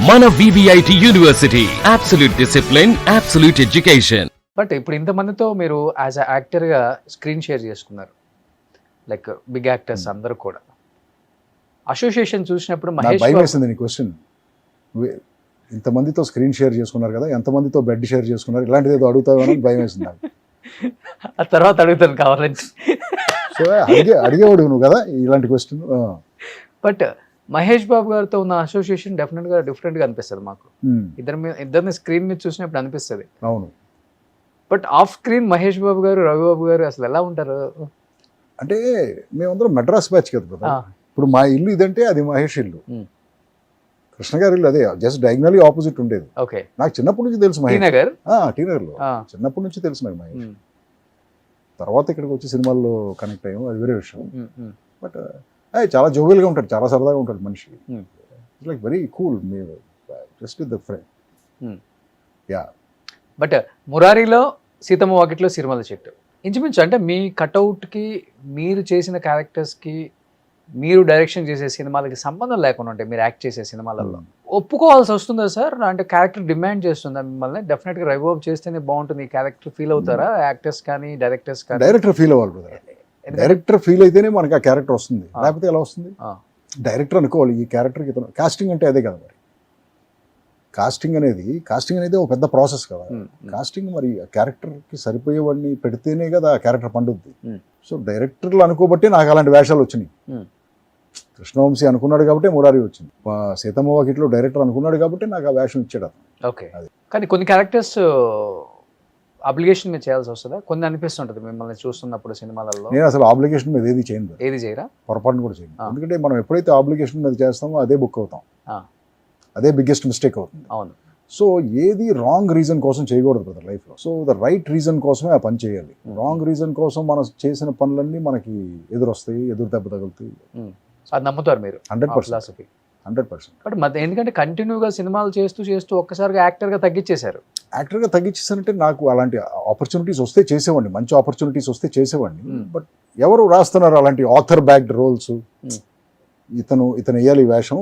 మన VVIT university absolute discipline, absolute education. But ఇప్పుడు ఇంతమందితో మీరు యాజ్ అ యాక్టర్గా స్క్రీన్ షేర్ చేసుకున్నారు, లైక్ బిగ్ యాక్టర్స్ అందరూ కూడా. అసోసియేషన్ చూసినప్పుడు మహేష్ భయం బాబు- వేసింది నీ క్వశ్చన్. ఇంతమందితో స్క్రీన్ షేర్ చేసుకున్నారు కదా, ఎంతమందితో బెడ్ షేర్ చేసుకున్నారు, ఇలాంటిది ఏదో అడుగుతావని భయం వేసింది నాకు. ఆ తర్వాత అడుగుతాను కావాలని. సో అడిగేవాడు నువ్వు కదా ఇలాంటి క్వశ్చన్. బట్ మహేష్ బాబు గారితో ఉన్న అసోసియేషన్ డెఫినెట్గా డిఫరెంట్గా అనిపిస్తుంది మాకు. ఇద్దరిని స్క్రీన్ మీద చూసినప్పుడు అనిపిస్తుంది. అవును. But off screen Mahesh Babu గారు, రవిబాబు గారు అసలు ఎలా ఉంటారు? అంటే మేమందరం మెడ్రాస్ బ్యాచ్ కదా బ్రదర్. ఇప్పుడు మా ఇల్లు ఇదంటే అది మహేష్ ఇల్లు, కృష్ణ గారి ఇల్లు అదే, జస్ట్ డయాగ్నలీ ఆపోజిట్ ఉండేది. ఓకే. నాకు చిన్నప్పటి నుంచి తెలుసు మహేష్. నగర్ టీనగర్లో చిన్నప్పటి నుంచి తెలుసు నాకు మహేష్. తర్వాత ఇక్కడికి వచ్చి సినిమాల్లో కనెక్ట్ అయ్యాము, అది వేరే విషయం. బట్ చాలా జోవియల్గా ఉంటాడు, చాలా సరదాగా ఉంటాడు మనిషి. Like very cool, just with the friend. Yeah. But మురారిలో, సీతమ్మ వాకిట్లో, సిరిమల్ల చెట్టు ఇంచుమించు అంటే మీ కటౌట్కి, మీరు చేసిన క్యారెక్టర్స్కి, మీరు డైరెక్షన్ చేసే సినిమాలకి సంబంధం లేకుండా ఉంటాయి. మీరు యాక్ట్ చేసే సినిమాలలో ఒప్పుకోవాల్సి వస్తుందా సార్? అంటే క్యారెక్టర్ డిమాండ్ చేస్తుందా మిమ్మల్ని? డెఫినెట్గా రవిబాబు చేస్తేనే బాగుంటుంది ఈ క్యారెక్టర్ ఫీల్ అవుతారా యాక్టర్స్ కానీ డైరెక్టర్స్ కానీ? డైరెక్టర్ ఫీల్ అవ్వాలి బ్రదర్. డైరెక్టర్ ఫీల్ అయితేనే మనకి ఆ క్యారెక్టర్ వస్తుంది, లేకపోతే ఎలా వస్తుంది? డైరెక్టర్ అనుకోవాలి ఈ క్యారెక్టర్కి ఇతను. కాస్టింగ్ అంటే అదే కదా మరి. కాస్టింగ్ అనేది ఒక పెద్ద ప్రాసెస్ కదా. కాస్టింగ్ మరి ఆ క్యారెక్టర్కి సరిపోయేవాడిని పెడితేనే కదా ఆ క్యారెక్టర్ పండుద్ది. సో డైరెక్టర్లు అనుకోబట్టే నాకు అలాంటి వేషాలు వచ్చినాయి. కృష్ణవంశీ అనుకున్నాడు కాబట్టి మురారి వచ్చింది. సీతమ్మ వాకిట్లో డైరెక్టర్ అనుకున్నాడు కాబట్టి నాకు ఆ వేషం ఇచ్చాడు అతను. ఓకే. కానీ కొన్ని క్యారెక్టర్స్ అబ్లిగేషన్ మీద చేయాల్సి వస్తుందా? కొన్ని అనిపిస్తుంటుంది మిమ్మల్ని చూస్తున్నప్పుడు సినిమాలలో. నేను అసలు ఆబ్లిగేషన్ మీద ఏది చేయను, ఏది చేయరా? పొరపాటును కూడా చేయను. ఎందుకంటే మనం ఎప్పుడైతే ఆబ్లిగేషన్ మీద చేస్తామో అదే బుక్ అవుతాం, అదే బిగ్గెస్ట్ మిస్టేక్ అవుతుంది. అవును. సో ఏది రాంగ్ రీజన్ కోసం చేయకూడదు బ్రదర్ లైఫ్లో. సో ద రైట్ రీజన్ కోసమే ఆ పని చేయాలి. రాంగ్ రీజన్ కోసం మనం చేసిన పనులన్నీ మనకి ఎదురొస్తాయి, ఎదురు దెబ్బ తగులుతాయి. అది నమ్ముతారు మీరు? 100%. 100%. బట్ ఎందుకంటే కంటిన్యూగా సినిమాలు చేస్తూ ఒక్కసారిగా యాక్టర్గా తగ్గించేశారు. యాక్టర్గా తగ్గించేసానంటే నాకు అలాంటి ఆపర్చునిటీస్ వస్తే చేసేవాడిని, మంచి ఆపర్చునిటీస్ వస్తే చేసేవాడిని. బట్ ఎవరు రాస్తున్నారు అలాంటి ఆథర్ బ్యాక్డ్ రోల్స్? ఇతను వేయాలి ఈ వేషం,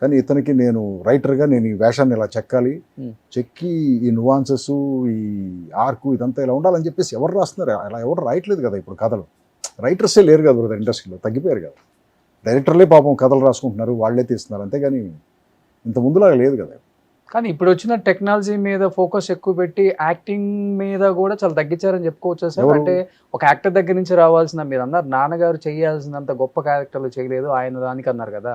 కానీ ఇతనికి నేను రైటర్గా నేను ఈ వేషాన్ని ఇలా చెక్కి ఈ నువాన్సెస్, ఈ ఆర్కు ఇదంతా ఇలా ఉండాలని చెప్పేసి ఎవరు రాస్తున్నారు? అలా ఎవరు రాయట్లేదు కదా ఇప్పుడు కథలు. రైటర్సే లేరు కదా బ్రదర్ ఇండస్ట్రీలో, తగ్గిపోయారు కదా. డైరెక్టర్లే పాపం కథలు రాసుకుంటున్నారు, వాళ్ళే తీస్తున్నారు, అంతేగాని ఇంత ముందులాగా లేదు కదా. కానీ ఇప్పుడు వచ్చిన టెక్నాలజీ మీద ఫోకస్ ఎక్కువ పెట్టి యాక్టింగ్ మీద కూడా చాలా తగ్గించారని చెప్పుకోవచ్చు సార్. అంటే ఒక యాక్టర్ దగ్గర నుంచి రావాల్సిన, మీరు అన్నారు నాన్నగారు చేయాల్సినంత గొప్ప క్యారెక్టర్లు చేయలేదు ఆయన దానికి అన్నారు కదా.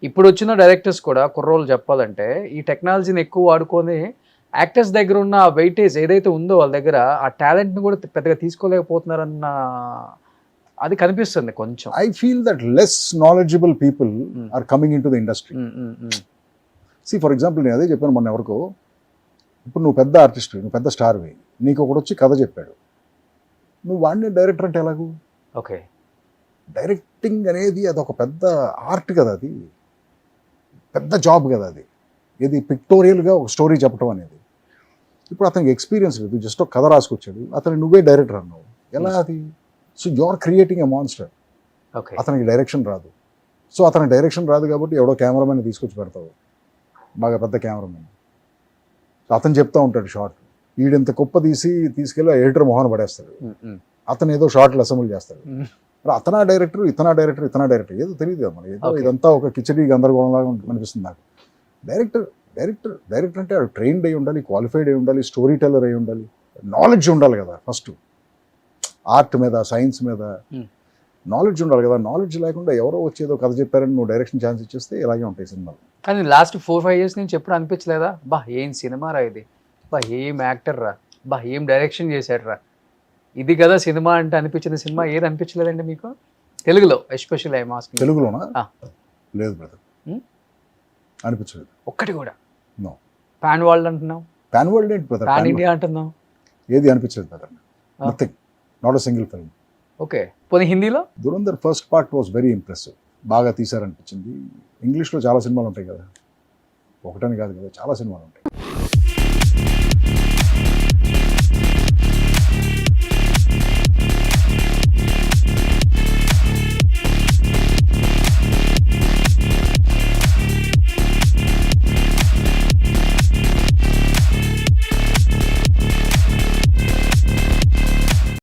ఇప్పుడు వచ్చిన డైరెక్టర్స్ కూడా కుర్రోళ్ళు చెప్పాలంటే ఈ టెక్నాలజీని ఎక్కువ వాడుకొని యాక్టర్స్ దగ్గర ఉన్న వెయిటేజ్ ఏదైతే ఉందో వాళ్ళ దగ్గర ఆ టాలెంట్ని కూడా పెద్దగా తీసుకోలేకపోతున్నారన్న అది కనిపిస్తుంది కొంచెం. I feel that less knowledgeable people are coming in to the industry. See for example నేను అదే చెప్పాను మొన్న ఎవరికో, ఇప్పుడు నువ్వు పెద్ద ఆర్టిస్ట్, నువ్వు పెద్ద స్టార్వి, నీకు ఒకటి వచ్చి కథ చెప్పాడు, నువ్వు వాడిని డైరెక్టర్ అంటే ఎలాగూ? ఓకే. డైరెక్టింగ్ అనేది అదొక పెద్ద ఆర్ట్ కదా, అది పెద్ద జాబ్ కదా. అది ఇది పిక్టోరియల్గా ఒక స్టోరీ చెప్పడం అనేది. ఇప్పుడు అతనికి ఎక్స్పీరియన్స్ లేదు, జస్ట్ ఒక కథ రాసుకొచ్చాడు, అతను నువ్వే డైరెక్టర్ అన్నావు, ఎలా అది? So you are creating a monster. అతనికి డైరెక్షన్ రాదు. సో అతనికి డైరెక్షన్ రాదు కాబట్టి ఎవడో కెమెరామెన్ తీసుకొచ్చి పెడతావు, బాగా పెద్ద కెమెరామెన్. సో అతను చెప్తా ఉంటాడు షార్ట్, వీడింత కుప్ప తీసుకెళ్ళి ఎడిటర్ మొహాన్ని పడేస్తాడు, అతను ఏదో షార్ట్లు అసెంబ్లీ చేస్తాడు. అతనా డైరెక్టర్, ఇతనా డైరెక్టర్ ఏదో తెలియదు కదా మనకి. ఏదో ఇదంతా ఒక కిచడీ గందరగోళంలాగా అనిపిస్తుంది నాకు. డైరెక్టర్ అంటే అది ట్రైన్డ్ అయి ఉండాలి, క్వాలిఫైడ్ అయి ఉండాలి, స్టోరీ టెల్లర్ అయి ఉండాలి, నాలెడ్జ్ ఉండాలి కదా. ఫస్ట్ ఆర్ట్ మీద, సైన్స్ మీద నాలెడ్జ్ ఉండాలి కదా. నాలెడ్జ్ లేకుండా ఎవరో వచ్చేదో కథ చెప్పారని నువ్వు డైరెక్షన్ ఛాన్స్ ఇచ్చేస్తే ఇలాగే ఉంటాయి సినిమాలు. కానీ లాస్ట్ 4-5 years నుంచి ఎప్పుడు అనిపించలేదా, బా ఏం సినిమా రా ఇది, బా ఏం యాక్టర్ రా, బా ఏం డైరెక్షన్ చేశాడు రా, ఇది కదా సినిమా అంటే అనిపించిన సినిమా ఏది అనిపించలేదండి మీకు తెలుగులో? Especially I'm asking. తెలుగులోనా? లేదు బ్రదర్, అనిపించలేదు ఒక్కటి కూడా. నో. పాన్ వరల్డ్ అంటున్నావు, పాన్ వరల్డ్ ఏంటి బ్రదర్? పాన్ ఇండియా అంటున్నావు, ఏది అనిపించలేదు brother. Nothing, not a single film. Okay. పోనీ హిందీలో? Dhurandhar first part was very impressive, బాగా తీశారనిపించింది. ఇంగ్లీష్లో చాలా సినిమాలు ఉంటాయి కదా, ఒకటని కాదు కదా, చాలా సినిమాలు ఉంటాయి.